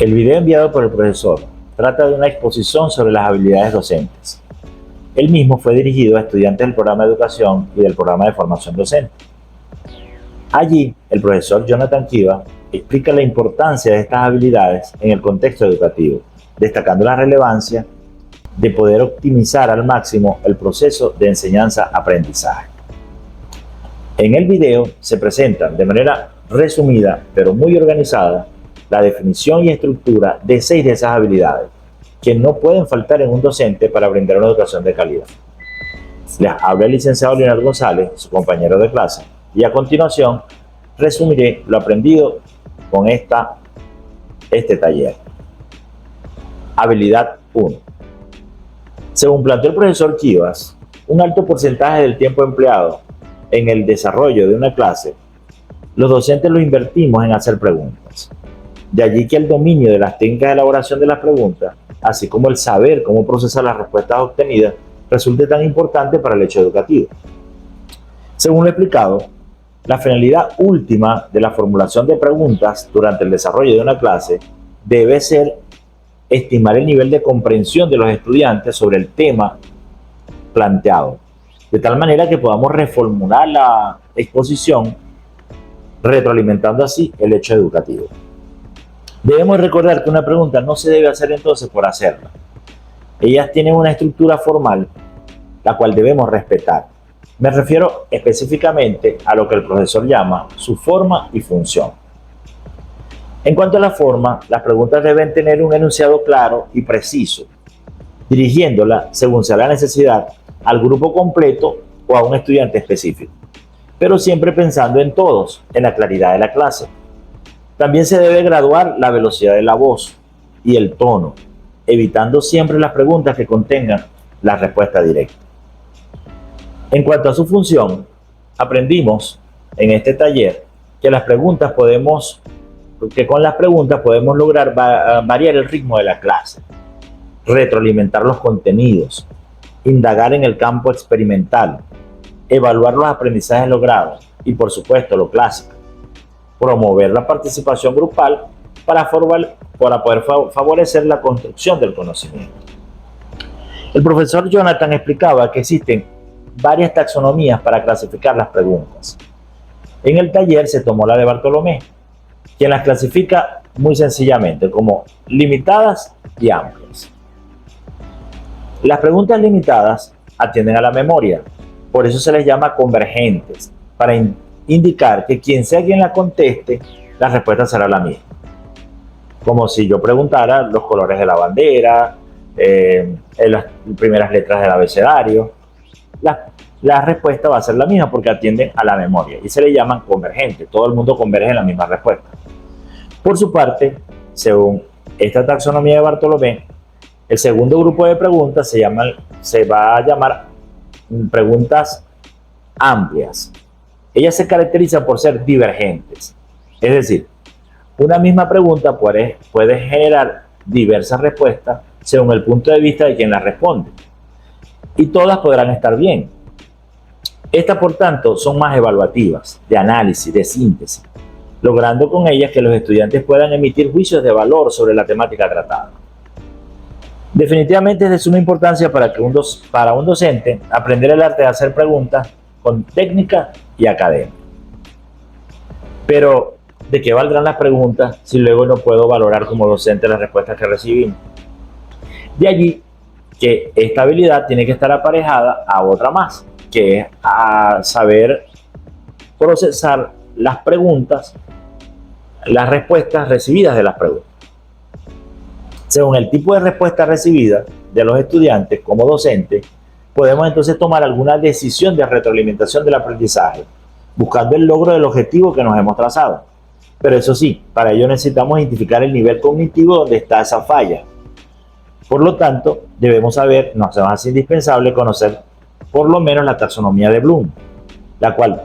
El video enviado por el profesor trata de una exposición sobre las habilidades docentes. El mismo fue dirigido a estudiantes del programa de educación y del programa de formación docente. Allí, el profesor Jonathan Kiva explica la importancia de estas habilidades en el contexto educativo, destacando la relevancia de poder optimizar al máximo el proceso de enseñanza-aprendizaje. En el video se presentan de manera resumida, pero muy organizada, la definición y estructura de 6 de esas habilidades, que no pueden faltar en un docente para brindar una educación de calidad. Les habla el licenciado Leonardo González, su compañero de clase, y a continuación resumiré lo aprendido con este taller. Habilidad 1. Según planteó el profesor Kivas, un alto porcentaje del tiempo empleado en el desarrollo de una clase, los docentes lo invertimos en hacer preguntas. De allí que el dominio de las técnicas de elaboración de las preguntas, así como el saber cómo procesar las respuestas obtenidas, resulte tan importante para el hecho educativo. Según lo explicado, la finalidad última de la formulación de preguntas durante el desarrollo de una clase debe ser estimar el nivel de comprensión de los estudiantes sobre el tema planteado, de tal manera que podamos reformular la exposición, retroalimentando así el hecho educativo. Debemos recordar que una pregunta no se debe hacer entonces por hacerla. Ellas tienen una estructura formal, la cual debemos respetar. Me refiero específicamente a lo que el profesor llama su forma y función. En cuanto a la forma, las preguntas deben tener un enunciado claro y preciso, dirigiéndola, según sea la necesidad, al grupo completo o a un estudiante específico, pero siempre pensando en todos, en la claridad de la clase. También se debe graduar la velocidad de la voz y el tono, evitando siempre las preguntas que contengan la respuesta directa. En cuanto a su función, aprendimos en este taller que con las preguntas podemos lograr variar el ritmo de la clase, retroalimentar los contenidos, indagar en el campo experimental, evaluar los aprendizajes logrados y, por supuesto, lo clásico, promover la participación grupal para poder favorecer la construcción del conocimiento. El profesor Jonathan explicaba que existen varias taxonomías para clasificar las preguntas. En el taller se tomó la de Bartolomé, quien las clasifica muy sencillamente como limitadas y amplias. Las preguntas limitadas atienden a la memoria, por eso se les llama convergentes, para indicar que quien sea quien la conteste, la respuesta será la misma. Como si yo preguntara los colores de la bandera, las primeras letras del abecedario. La respuesta va a ser la misma porque atienden a la memoria y se le llaman convergentes. Todo el mundo converge en la misma respuesta. Por su parte, según esta taxonomía de Bartolomé, el segundo grupo de preguntas se va a llamar preguntas amplias. Ellas se caracterizan por ser divergentes. Es decir, una misma pregunta puede generar diversas respuestas según el punto de vista de quien la responde. Y todas podrán estar bien. Estas, por tanto, son más evaluativas, de análisis, de síntesis, logrando con ellas que los estudiantes puedan emitir juicios de valor sobre la temática tratada. Definitivamente es de suma importancia para un docente aprender el arte de hacer preguntas con técnica y academia. Pero, ¿de qué valdrán las preguntas si luego no puedo valorar como docente las respuestas que recibimos? De allí que esta habilidad tiene que estar aparejada a otra más, que es a saber procesar las preguntas, las respuestas recibidas de las preguntas. Según el tipo de respuesta recibida de los estudiantes como docente, podemos entonces tomar alguna decisión de retroalimentación del aprendizaje, buscando el logro del objetivo que nos hemos trazado. Pero eso sí, para ello necesitamos identificar el nivel cognitivo donde está esa falla. Por lo tanto, nos hace indispensable conocer por lo menos la taxonomía de Bloom, la cual,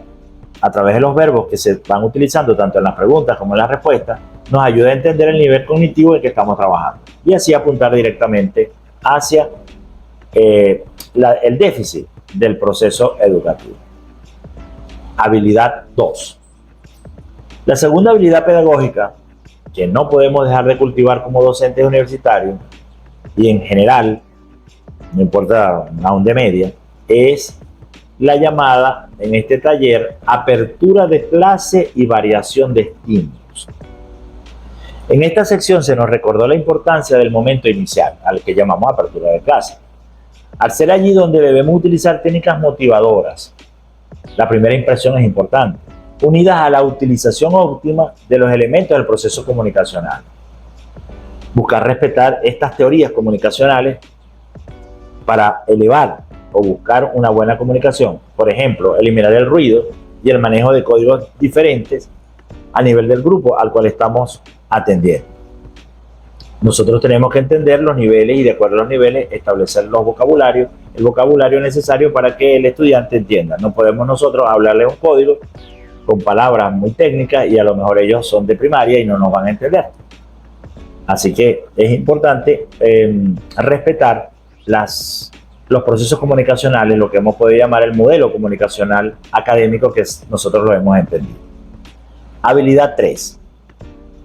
a través de los verbos que se van utilizando tanto en las preguntas como en las respuestas, nos ayuda a entender el nivel cognitivo en que estamos trabajando y así apuntar directamente hacia el déficit del proceso educativo. Habilidad 2. La segunda habilidad pedagógica que no podemos dejar de cultivar como docentes universitarios y en general, no importa aún de media, es la llamada en este taller apertura de clase y variación de estímulos. En esta sección se nos recordó la importancia del momento inicial, al que llamamos apertura de clase. Al ser allí donde debemos utilizar técnicas motivadoras, la primera impresión es importante, unidas a la utilización óptima de los elementos del proceso comunicacional. Buscar respetar estas teorías comunicacionales para elevar o buscar una buena comunicación. Por ejemplo, eliminar el ruido y el manejo de códigos diferentes a nivel del grupo al cual estamos atendiendo. Nosotros tenemos que entender los niveles y de acuerdo a los niveles establecer el vocabulario necesario para que el estudiante entienda. No podemos nosotros hablarle un código con palabras muy técnicas y a lo mejor ellos son de primaria y no nos van a entender. Así que es importante respetar los procesos comunicacionales, lo que hemos podido llamar el modelo comunicacional académico que nosotros lo hemos entendido. Habilidad 3.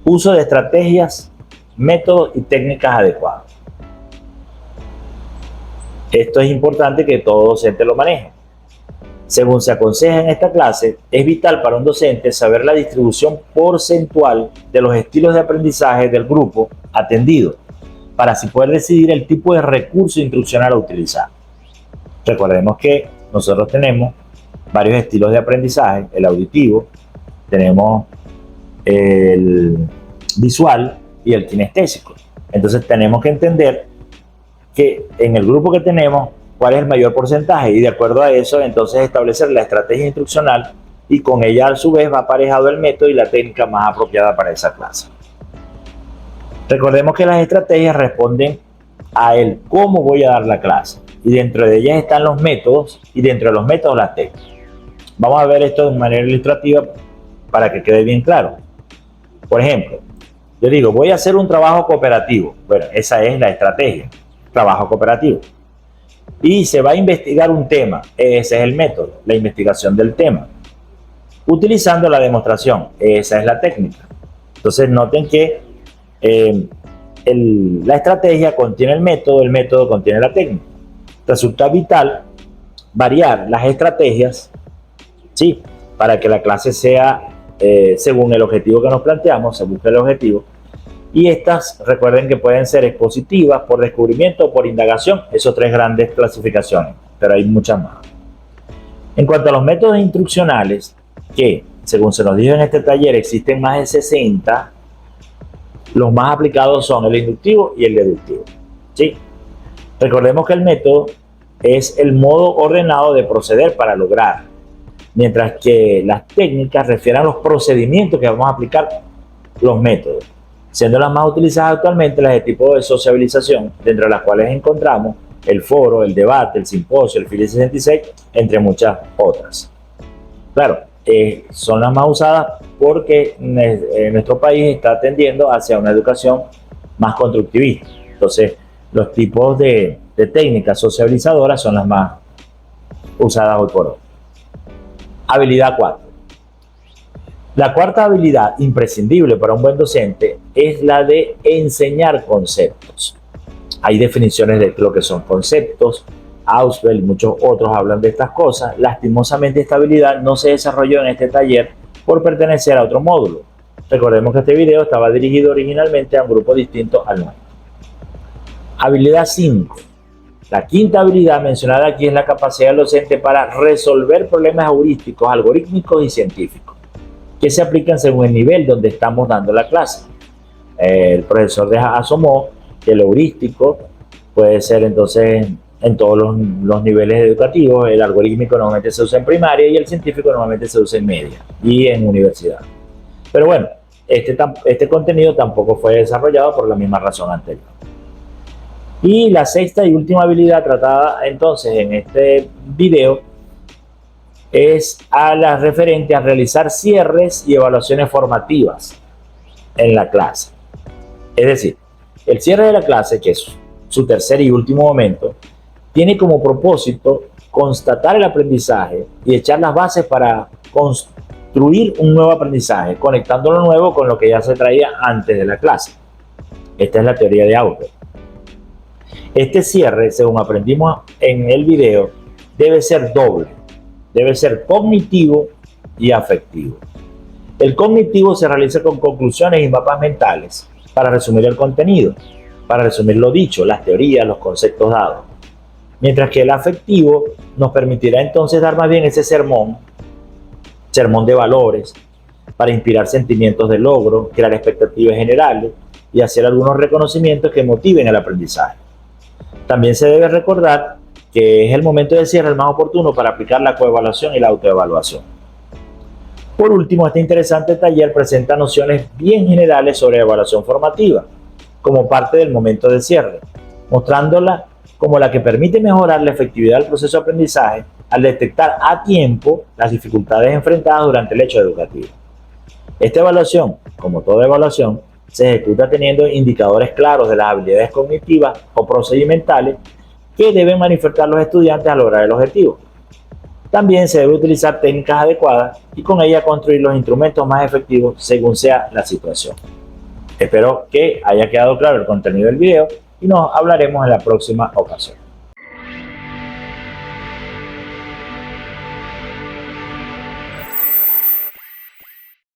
Uso de estrategias, métodos y técnicas adecuados. Esto es importante que todo docente lo maneje. Según se aconseja en esta clase, es vital para un docente saber la distribución porcentual de los estilos de aprendizaje del grupo atendido, para así poder decidir el tipo de recurso instruccional a utilizar. Recordemos que nosotros tenemos varios estilos de aprendizaje, el auditivo, tenemos el visual y el kinestésico. Entonces tenemos que entender que en el grupo que tenemos, cuál es el mayor porcentaje y de acuerdo a eso, entonces establecer la estrategia instruccional y con ella a su vez va aparejado el método y la técnica más apropiada para esa clase. Recordemos que las estrategias responden a el cómo voy a dar la clase y dentro de ellas están los métodos y dentro de los métodos las técnicas. Vamos a ver esto de manera ilustrativa para que quede bien claro. Por ejemplo, yo digo, voy a hacer un trabajo cooperativo. Bueno, esa es la estrategia, trabajo cooperativo. Y se va a investigar un tema, ese es el método, la investigación del tema. Utilizando la demostración, esa es la técnica. Entonces noten que la estrategia contiene el método contiene la técnica. Resulta vital variar las estrategias, ¿sí?, para que la clase sea según el objetivo que nos planteamos, se busca el objetivo. Y estas, recuerden que pueden ser expositivas, por descubrimiento o por indagación, esos tres grandes clasificaciones, pero hay muchas más. En cuanto a los métodos instruccionales, que según se nos dijo en este taller existen más de 60, los más aplicados son el inductivo y el deductivo, ¿sí? Recordemos que el método es el modo ordenado de proceder para lograr, mientras que las técnicas refieren a los procedimientos que vamos a aplicar los métodos, siendo las más utilizadas actualmente las de tipo de sociabilización, dentro de las cuales encontramos el foro, el debate, el simposio, el FILI 66, entre muchas otras. Claro, son las más usadas porque nuestro país está tendiendo hacia una educación más constructivista. Entonces, los tipos de técnicas sociabilizadoras son las más usadas hoy por hoy. Habilidad 4. La cuarta habilidad imprescindible para un buen docente es la de enseñar conceptos. Hay definiciones de lo que son conceptos. Auswell y muchos otros hablan de estas cosas. Lastimosamente esta habilidad no se desarrolló en este taller por pertenecer a otro módulo. Recordemos que este video estaba dirigido originalmente a un grupo distinto al nuestro. Habilidad 5. La quinta habilidad mencionada aquí es la capacidad del docente para resolver problemas heurísticos, algorítmicos y científicos, que se aplican según el nivel donde estamos dando la clase. El profesor asomó que el heurístico puede ser entonces en todos los niveles educativos. El algorítmico normalmente se usa en primaria y el científico normalmente se usa en media y en universidad. Pero bueno, este contenido tampoco fue desarrollado por la misma razón anterior. Y la sexta y última habilidad tratada entonces en este video es a la referente a realizar cierres y evaluaciones formativas en la clase. Es decir, el cierre de la clase, que es su tercer y último momento, tiene como propósito constatar el aprendizaje y echar las bases para construir un nuevo aprendizaje, conectando lo nuevo con lo que ya se traía antes de la clase. Esta es la teoría de Autor. Este cierre, según aprendimos en el video, debe ser doble. Debe ser cognitivo y afectivo. El cognitivo se realiza con conclusiones y mapas mentales para resumir el contenido, para resumir lo dicho, las teorías, los conceptos dados. Mientras que el afectivo nos permitirá entonces dar más bien ese sermón de valores, para inspirar sentimientos de logro, crear expectativas generales y hacer algunos reconocimientos que motiven el aprendizaje. También se debe recordar que es el momento de cierre el más oportuno para aplicar la coevaluación y la autoevaluación. Por último, este interesante taller presenta nociones bien generales sobre evaluación formativa, como parte del momento de cierre, mostrándola como la que permite mejorar la efectividad del proceso de aprendizaje al detectar a tiempo las dificultades enfrentadas durante el hecho educativo. Esta evaluación, como toda evaluación, se ejecuta teniendo indicadores claros de las habilidades cognitivas o procedimentales que deben manifestar los estudiantes al lograr el objetivo. También se debe utilizar técnicas adecuadas y con ellas construir los instrumentos más efectivos según sea la situación. Espero que haya quedado claro el contenido del video y nos hablaremos en la próxima ocasión.